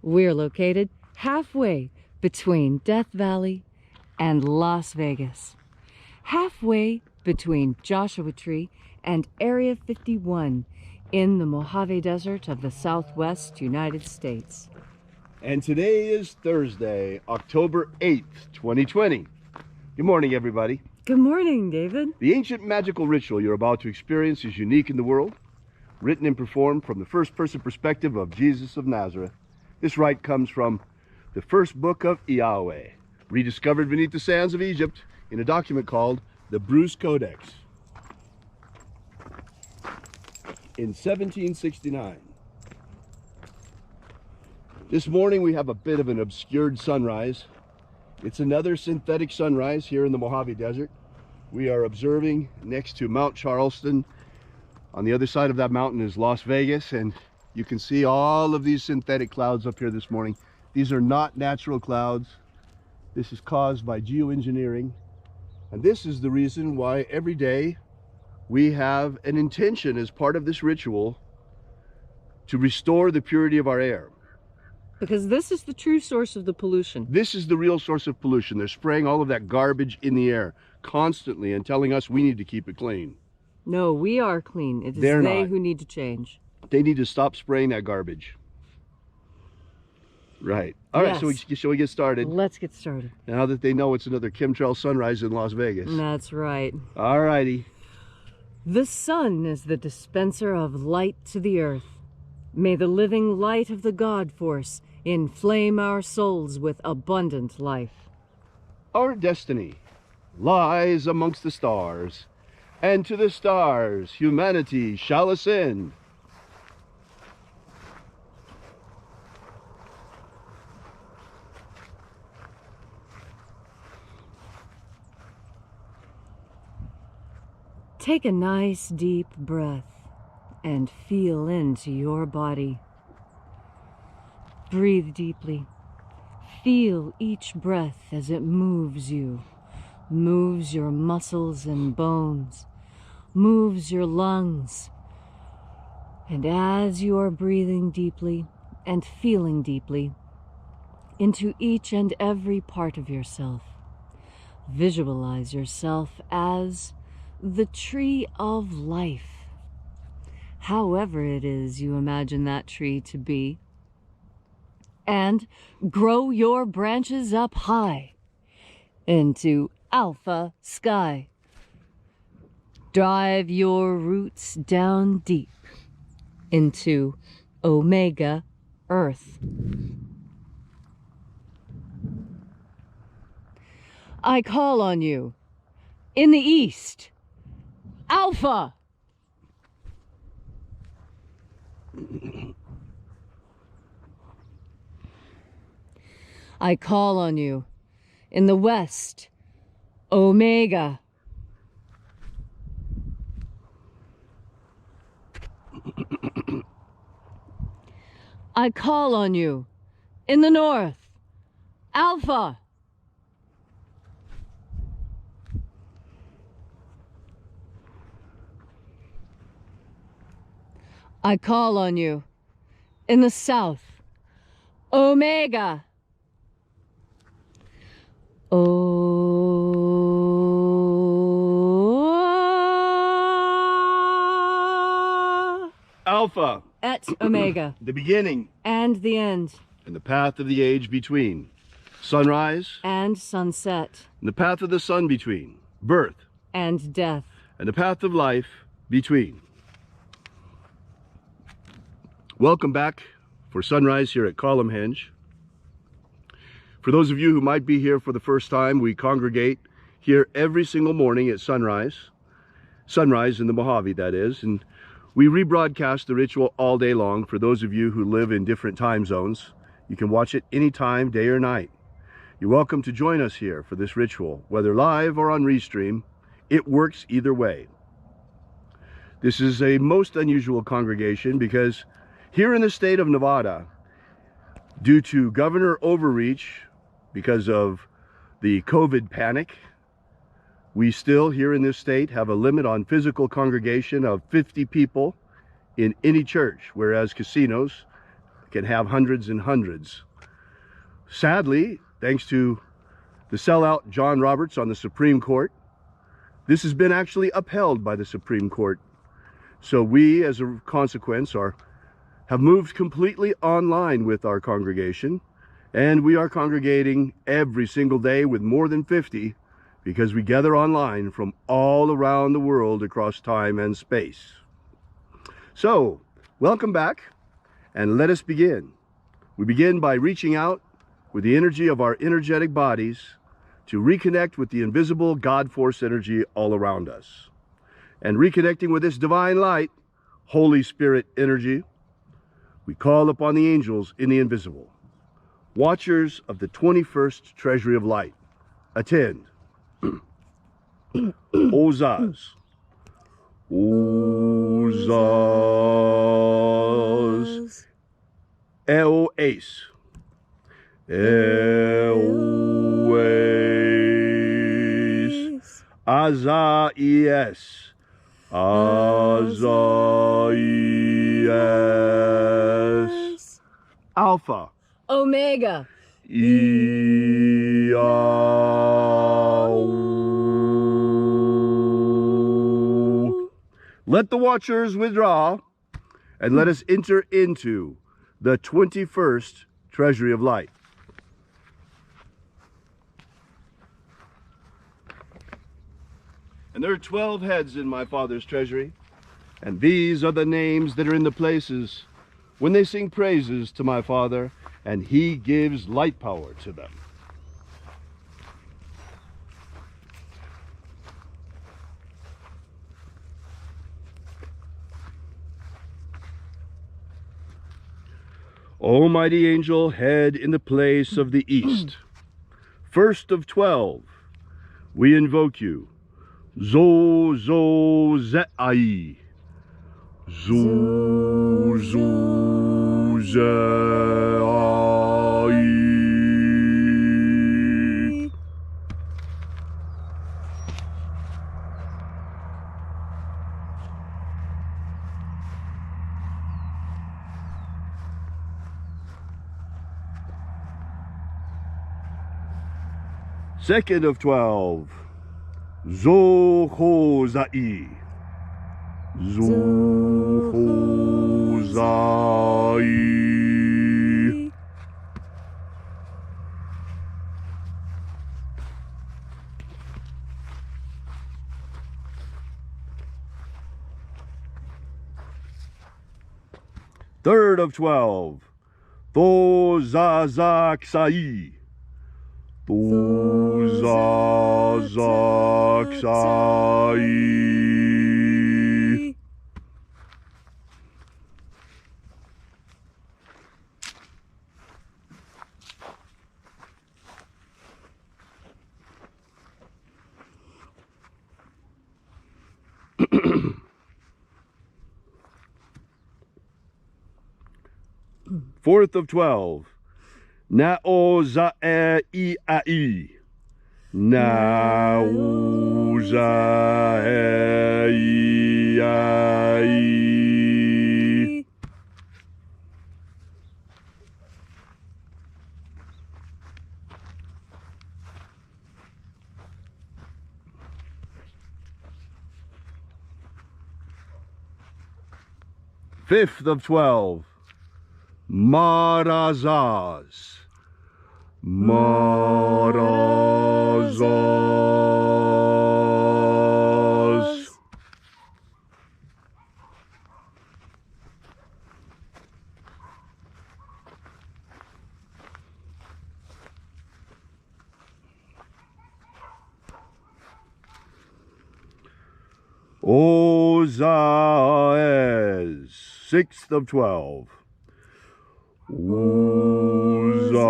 We're located halfway between Death Valley and Las Vegas. Halfway between Joshua Tree and Area 51 in the Mojave Desert of the Southwest United States. And today is Thursday, October 8th, 2020. Good morning, everybody. Good morning, David. The ancient magical ritual you're about to experience is unique in the world, written and performed from the first-person perspective of Jesus of Nazareth. This rite comes from the first book of Yahweh, rediscovered beneath the sands of Egypt in a document called the Bruce Codex. In 1769. This morning we have a bit of an obscured sunrise. It's another synthetic sunrise here in the Mojave Desert. We are observing next to Mount Charleston. On the other side of that mountain is Las Vegas, and you can see all of these synthetic clouds up here this morning. These are not natural clouds. This is caused by geoengineering. And this is the reason why every day we have an intention as part of this ritual to restore the purity of our air. Because this is the true source of the pollution. This is the real source of pollution. They're spraying all of that garbage in the air constantly and telling us we need to keep it clean. No, we are clean. It is They're they not. who need to change. They need to stop spraying that garbage. Right. All right, Yes. so shall we get started? Let's get started. Now that they know it's another chemtrail sunrise in Las Vegas. That's right. All righty. The sun is the dispenser of light to the earth. May the living light of the God Force inflame our souls with abundant life. Our destiny lies amongst the stars, and to the stars humanity shall ascend. Take a nice deep breath and feel into your body. Breathe deeply. Feel each breath as it moves you, moves your muscles and bones, moves your lungs. And as you are breathing deeply and feeling deeply into each and every part of yourself, visualize yourself as the tree of life, however it is you imagine that tree to be, and grow your branches up high into alpha sky. Drive your roots down deep into omega earth. I call on you in the east, Alpha. I call on you in the west, Omega. I call on you in the north, Alpha. I call on you in the south, Omega. Alpha. Et Omega. The beginning. And the end. And the path of the age between. Sunrise. And sunset. And the path of the sun between. Birth. And death. And the path of life between. Welcome back for sunrise here at Columnhenge. For those of you who might be here for the first time, we congregate here every single morning at sunrise in the Mojave, that is, and we rebroadcast the ritual all day long. For those of you who live in different time zones, you can watch it anytime, day or night. You're welcome to join us here for this ritual, whether live or on RESTREAM. It works either way. This is a most unusual congregation because here in the state of Nevada, due to governor overreach, because of the COVID panic, we still here in this state have a limit on physical congregation of 50 people in any church, whereas casinos can have hundreds and hundreds. Sadly, thanks to the sellout John Roberts on the Supreme Court, this has been actually upheld by the Supreme Court. So we, as a consequence, have moved completely online with our congregation, and we are congregating every single day with more than 50 because we gather online from all around the world across time and space. So, welcome back, and let us begin. We begin by reaching out with the energy of our energetic bodies to reconnect with the invisible God force energy all around us. And reconnecting with this divine light, Holy Spirit energy, we call upon the angels in the invisible, watchers of the 21st Treasury of Light. Attend. Ozaz. Ozaz. Eoes. Eoes. Azaies. Azaies. Alpha. Omega. Let the watchers withdraw, and let us enter into the 21st Treasury of Light. And there are 12 heads in my Father's treasury, and these are the names that are in the places when they sing praises to my Father, and he gives light power to them. O mighty angel, head in the place of the east, first of 12, we invoke you. Zo zo ze'ai. Zo zo ze'ai. Second of 12. Zo ho zai. Zo ho zai. Third of 12. Tho za za ksai. Tho za za ksai. Fourth of 12. Na o za e I a I. Na o za e I a I. Fifth of 12. Marazaz. Marazaz. Ozaez. Sixth of 12. Ozaez.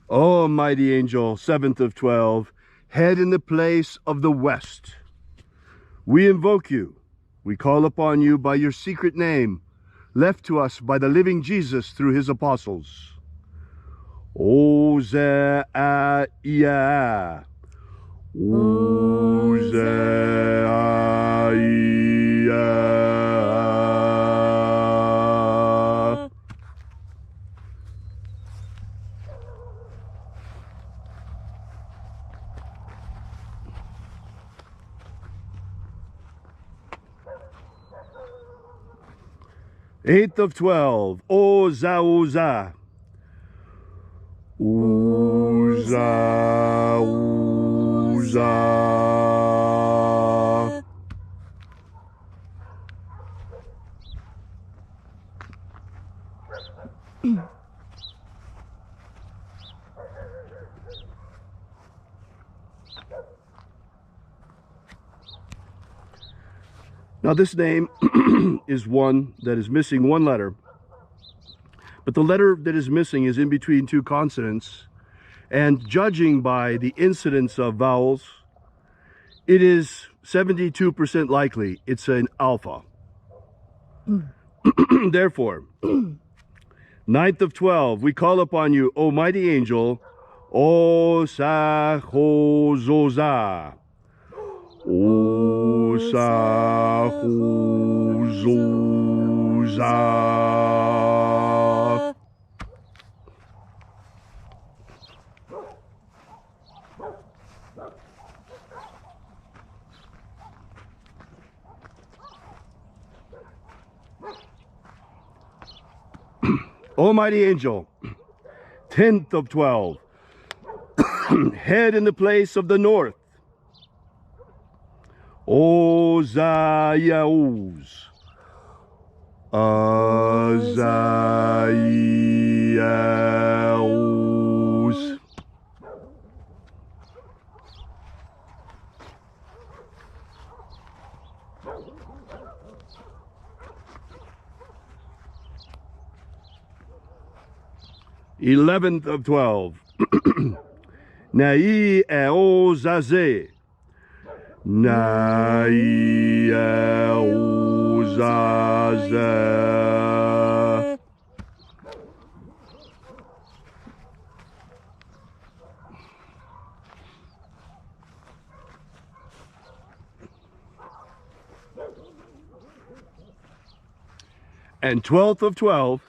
O mighty angel, seventh of 12, head in the place of the west, we invoke you. We call upon you by your secret name, left to us by the living Jesus through his apostles. Ozeia. Ozeia. 8th of 12. Oza, oza. Oza, oza. Now this name is one that is missing one letter, but the letter that is missing is in between two consonants, and judging by the incidence of vowels, it is 72% likely it's an alpha. Therefore, 9th of 12, we call upon you, O mighty angel, Osahozoza. Osahozoza. Almighty angel, 10th of 12, head in the place of the north. Ozayauz. Ozayauz. Eleventh of 12. Nai eozaze. Nai eozaze. And 12th of 12.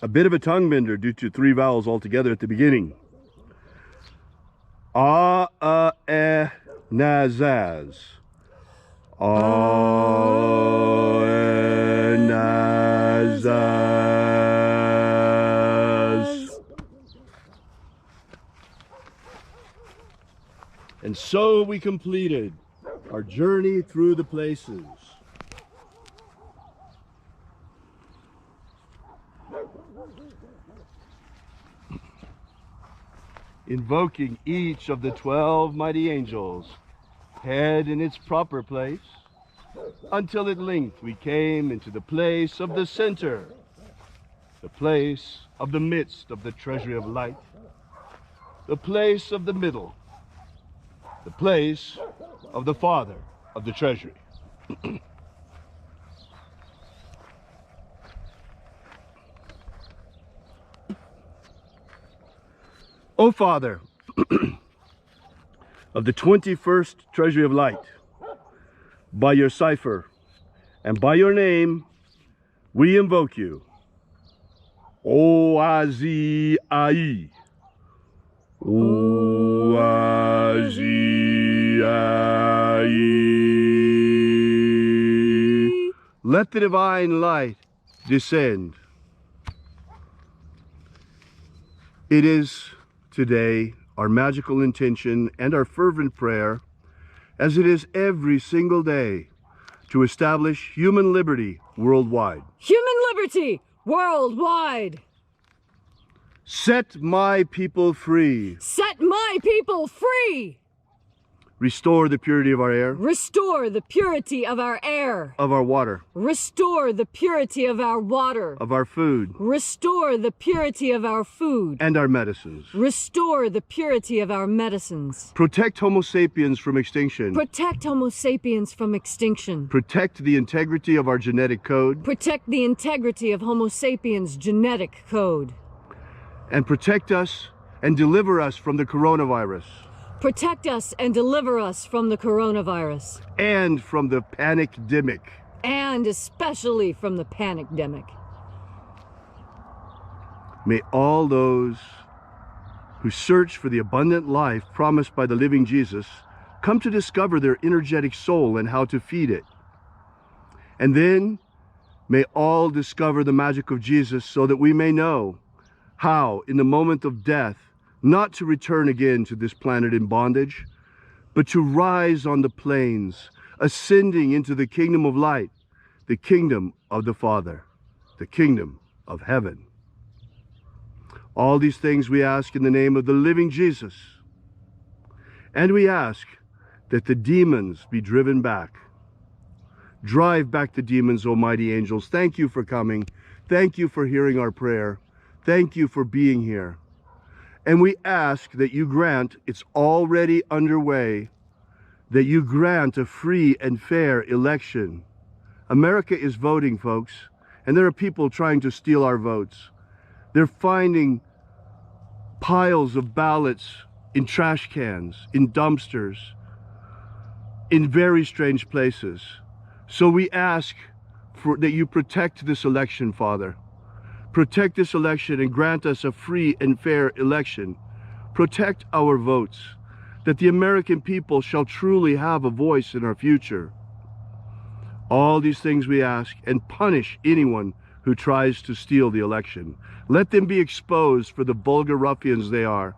A bit of a tongue bender due to three vowels altogether at the beginning. Nazaz. Nazaz. And so we completed our journey through the places. Invoking each of the 12 mighty angels, head in its proper place, until at length we came into the place of the center, the place of the midst of the treasury of light, the place of the middle, the place of the father of the treasury. O Father of the 21st treasury of light, by your cipher and by your name, we invoke you. O-A-Z-I. O-A-Z-I. Let the divine light descend. It is today our magical intention and our fervent prayer, as it is every single day, to establish human liberty worldwide. Human liberty worldwide! Set my people free. Set my people free! Restore the purity of our air, Restore the purity of our air. of our water, Restore the purity of our water. of our food, Restore the purity of our food. and our medicines. Restore the purity of our medicines. Protect Homo sapiens from extinction. Protect Homo sapiens from extinction. Protect the integrity of our genetic code. Protect the integrity of Homo sapiens' genetic code. And protect us and deliver us from the coronavirus. Protect us and deliver us from the coronavirus. And from the panic-demic. And especially from the panic-demic. May all those who search for the abundant life promised by the living Jesus come to discover their energetic soul and how to feed it. And then may all discover the magic of Jesus so that we may know how, in the moment of death, not to return again to this planet in bondage, but to rise on the plains, ascending into the kingdom of light, the kingdom of the Father, the kingdom of heaven. All these things we ask in the name of the living Jesus. And we ask that the demons be driven back. Drive back the demons, O mighty angels. Thank you for coming. Thank you for hearing our prayer. Thank you for being here. And we ask that you grant, it's already underway, that you grant a free and fair election. America is voting, folks, and there are people trying to steal our votes. They're finding piles of ballots in trash cans, in dumpsters, in very strange places. So we ask that you protect this election, Father. Protect this election and grant us a free and fair election. Protect our votes, that the American people shall truly have a voice in our future. All these things we ask, and punish anyone who tries to steal the election. Let them be exposed for the vulgar ruffians they are.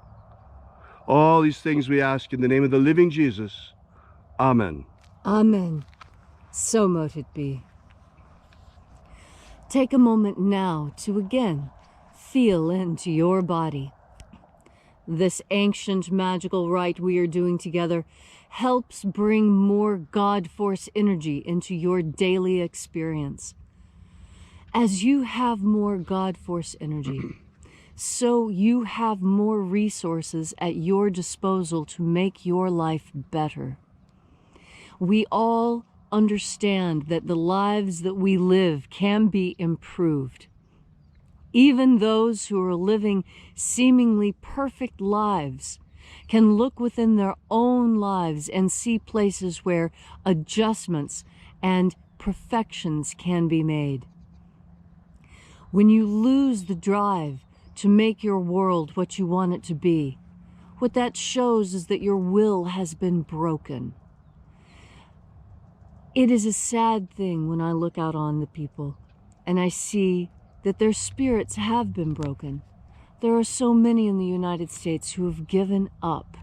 All these things we ask in the name of the living Jesus. Amen. Amen. So mote it be. Take a moment now to again feel into your body. This ancient magical rite we are doing together helps bring more God Force energy into your daily experience. As you have more God Force energy, so you have more resources at your disposal to make your life better. We all understand that the lives that we live can be improved. Even those who are living seemingly perfect lives can look within their own lives and see places where adjustments and perfections can be made. When you lose the drive to make your world what you want it to be, what that shows is that your will has been broken. It is a sad thing when I look out on the people and I see that their spirits have been broken. There are so many in the United States who have given up.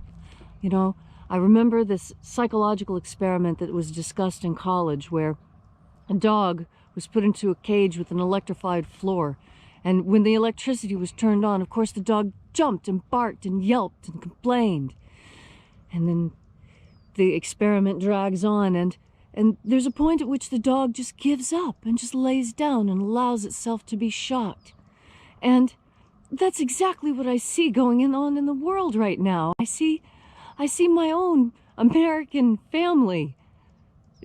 You know, I remember this psychological experiment that was discussed in college where a dog was put into a cage with an electrified floor. And when the electricity was turned on, of course, the dog jumped and barked and yelped and complained. And then the experiment drags on, and there's a point at which the dog just gives up and just lays down and allows itself to be shocked. And that's exactly what I see going on in the world right now. I see my own American family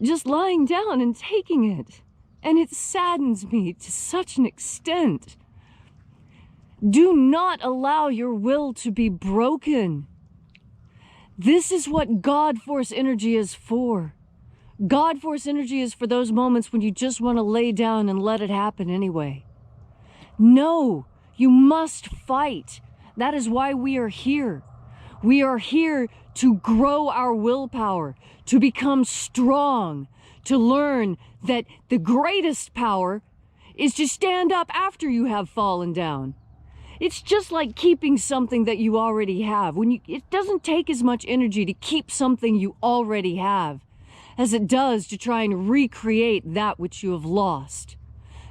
just lying down and taking it. And it saddens me to such an extent. Do not allow your will to be broken. This is what God Force energy is for. God Force energy is for those moments when you just want to lay down and let it happen anyway. No, you must fight. That is why we are here. We are here to grow our willpower, to become strong, to learn that the greatest power is to stand up after you have fallen down. It's just like keeping something that you already have. It doesn't take as much energy to keep something you already have as it does to try and recreate that which you have lost.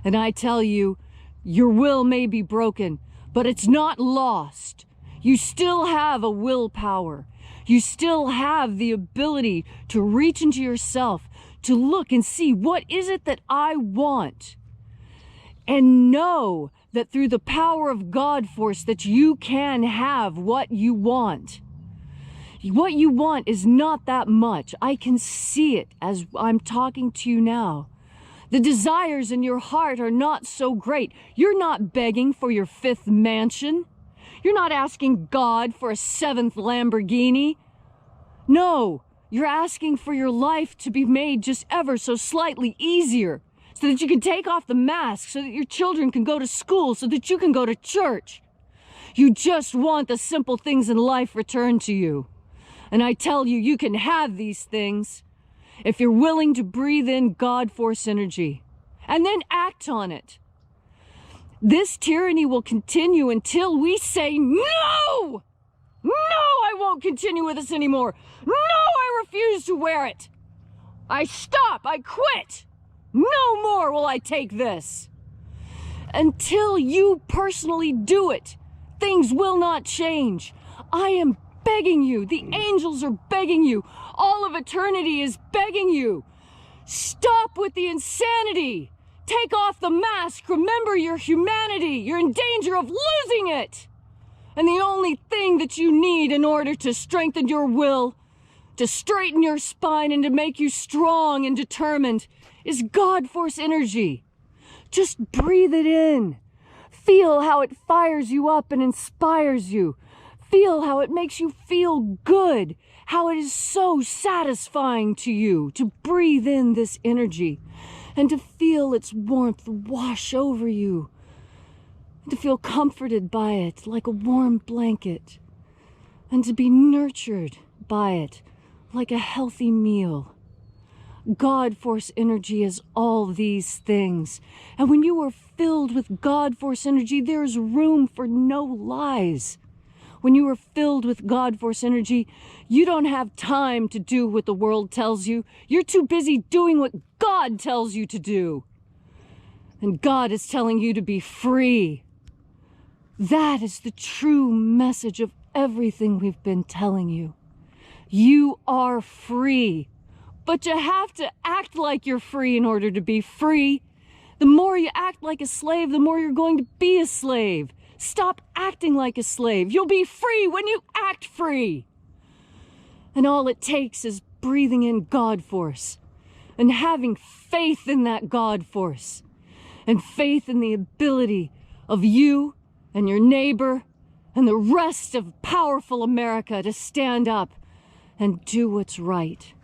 And I tell you, your will may be broken, but it's not lost. You still have a willpower. You still have the ability to reach into yourself, to look and see, what is it that I want? And know that through the power of God force that you can have what you want. What you want is not that much. I can see it as I'm talking to you now. The desires in your heart are not so great. You're not begging for your 5th mansion. You're not asking God for a 7th Lamborghini. No, you're asking for your life to be made just ever so slightly easier, so that you can take off the mask, so that your children can go to school, so that you can go to church. You just want the simple things in life returned to you. And I tell you, you can have these things if you're willing to breathe in God force energy and then act on it. This tyranny will continue until we say, no! No, I won't continue with this anymore. No, I refuse to wear it. I stop, I quit. No more will I take this. Until you personally do it, things will not change. I am begging you. The angels are begging you. All of eternity is begging you. Stop with the insanity. Take off the mask. Remember your humanity. You're in danger of losing it. And the only thing that you need in order to strengthen your will, to straighten your spine, and to make you strong and determined is God force energy. Just breathe it in. Feel how it fires you up and inspires you. Feel how it makes you feel good, how it is so satisfying to you to breathe in this energy and to feel its warmth wash over you, and to feel comforted by it like a warm blanket, and to be nurtured by it like a healthy meal. God force energy is all these things. And when you are filled with God force energy, there is room for no lies. When you are filled with God force energy, you don't have time to do what the world tells you. You're too busy doing what God tells you to do. And God is telling you to be free. That is the true message of everything we've been telling you. You are free. But you have to act like you're free in order to be free. The more you act like a slave, the more you're going to be a slave. Stop acting like a slave. You'll be free when you act free. And all it takes is breathing in God force and having faith in that God force and faith in the ability of you and your neighbor and the rest of powerful America to stand up and do what's right.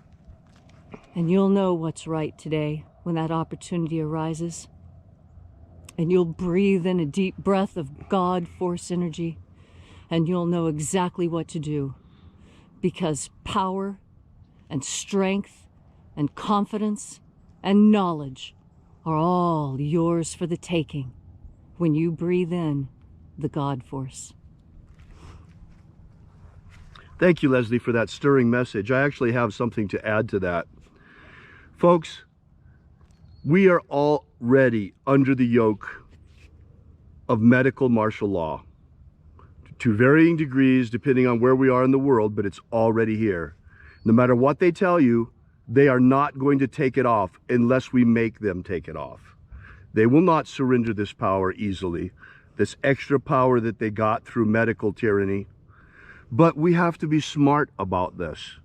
And you'll know what's right today when that opportunity arises. And you'll breathe in a deep breath of God force energy, and you'll know exactly what to do, because power and strength and confidence and knowledge are all yours for the taking when you breathe in the God force. Thank you, Leslie, for that stirring message. I actually have something to add to that. Folks, we are already under the yoke of medical martial law to varying degrees depending on where we are in the world, but it's already here. No matter what they tell you, they are not going to take it off unless we make them take it off. They will not surrender this power easily, this extra power that they got through medical tyranny. But we have to be smart about this.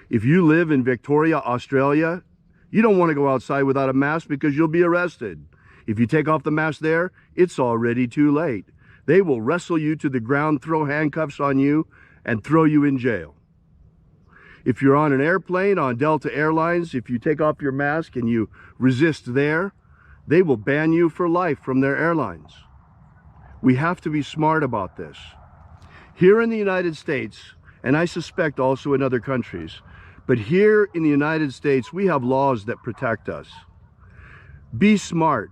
If you live in Victoria, Australia, you don't want to go outside without a mask because you'll be arrested. If you take off the mask there, it's already too late. They will wrestle you to the ground, throw handcuffs on you, and throw you in jail. If you're on an airplane, on Delta Airlines, if you take off your mask and you resist there, they will ban you for life from their airlines. We have to be smart about this. Here in the United States, and I suspect also in other countries, but here in the United States, we have laws that protect us. Be smart.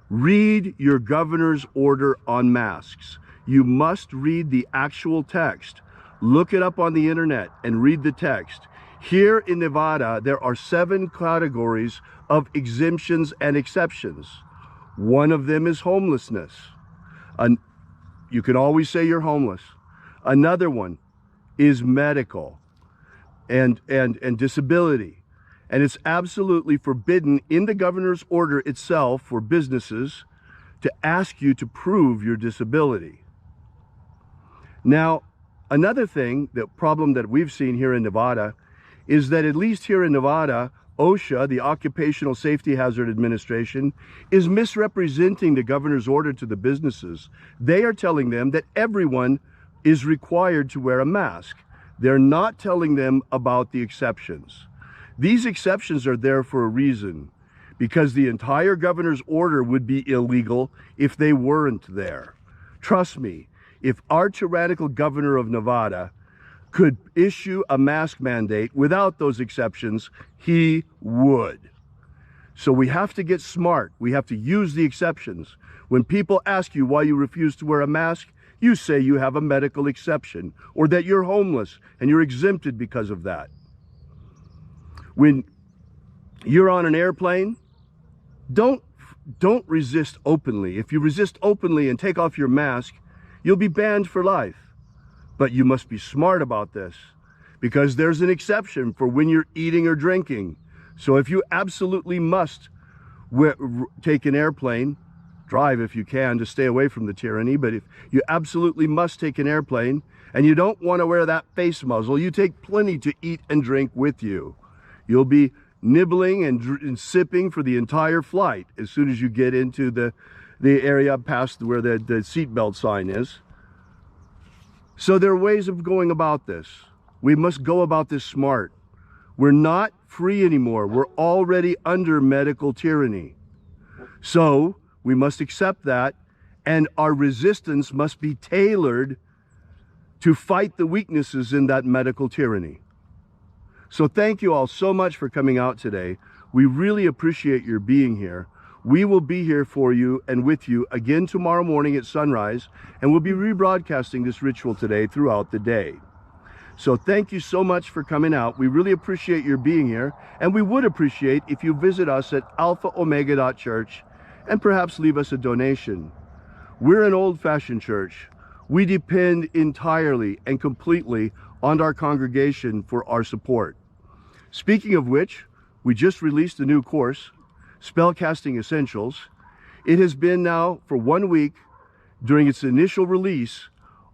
Read your governor's order on masks. You must read the actual text. Look it up on the internet and read the text. Here in Nevada, there are 7 categories of exemptions and exceptions. One of them is homelessness. You can always say you're homeless. Another one is medical. and disability. And it's absolutely forbidden in the governor's order itself for businesses to ask you to prove your disability. Now, another thing, the problem that we've seen here in Nevada, is that at least here in Nevada, OSHA, the Occupational Safety Hazard Administration, is misrepresenting the governor's order to the businesses. They are telling them that everyone is required to wear a mask. They're not telling them about the exceptions. These exceptions are there for a reason, because the entire governor's order would be illegal if they weren't there. Trust me, if our tyrannical governor of Nevada could issue a mask mandate without those exceptions, he would. So we have to get smart. We have to use the exceptions. When people ask you why you refuse to wear a mask, you say you have a medical exception, or that you're homeless and you're exempted because of that. When you're on an airplane, don't resist openly. If you resist openly and take off your mask, you'll be banned for life. But you must be smart about this, because there's an exception for when you're eating or drinking. So if you absolutely must take an airplane, drive if you can to stay away from the tyranny, but if you absolutely must take an airplane and you don't want to wear that face muzzle, you take plenty to eat and drink with you. You'll be nibbling and sipping for the entire flight as soon as you get into the area past where the seatbelt sign is. So there are ways of going about this. We must go about this smart. We're not free anymore. We're already under medical tyranny. So we must accept that, and our resistance must be tailored to fight the weaknesses in that medical tyranny. So thank you all so much for coming out today. We really appreciate your being here. We will be here for you and with you again tomorrow morning at sunrise, and we'll be rebroadcasting this ritual today throughout the day. So thank you so much for coming out. We really appreciate your being here, and we would appreciate if you visit us at alphaomega.church and perhaps leave us a donation. We're an old-fashioned church. We depend entirely and completely on our congregation for our support. Speaking of which, we just released a new course, Spellcasting Essentials. It has been now for 1 week during its initial release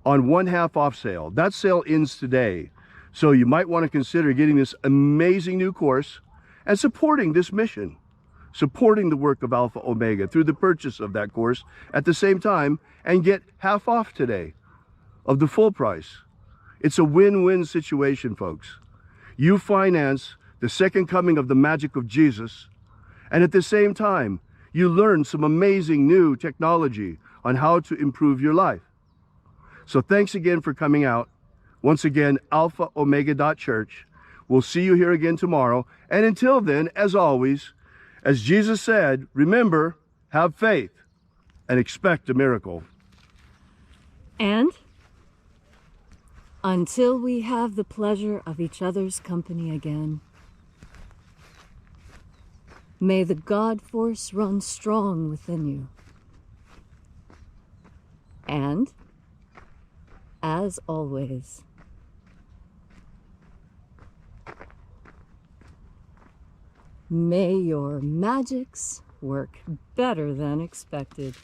on 1/2 off sale. That sale ends today. So you might want to consider getting this amazing new course and supporting this mission, supporting the work of Alpha Omega through the purchase of that course at the same time, and get half off today of the full price. It's a win-win situation, folks. You finance the second coming of the Magick of Jesus, and at the same time, you learn some amazing new technology on how to improve your life. So thanks again for coming out. Once again, alphaomega.church. We'll see you here again tomorrow. And until then, as always, as Jesus said, remember, have faith and expect a miracle. And until we have the pleasure of each other's company again, may the God force run strong within you. And, as always, may your magics work better than expected.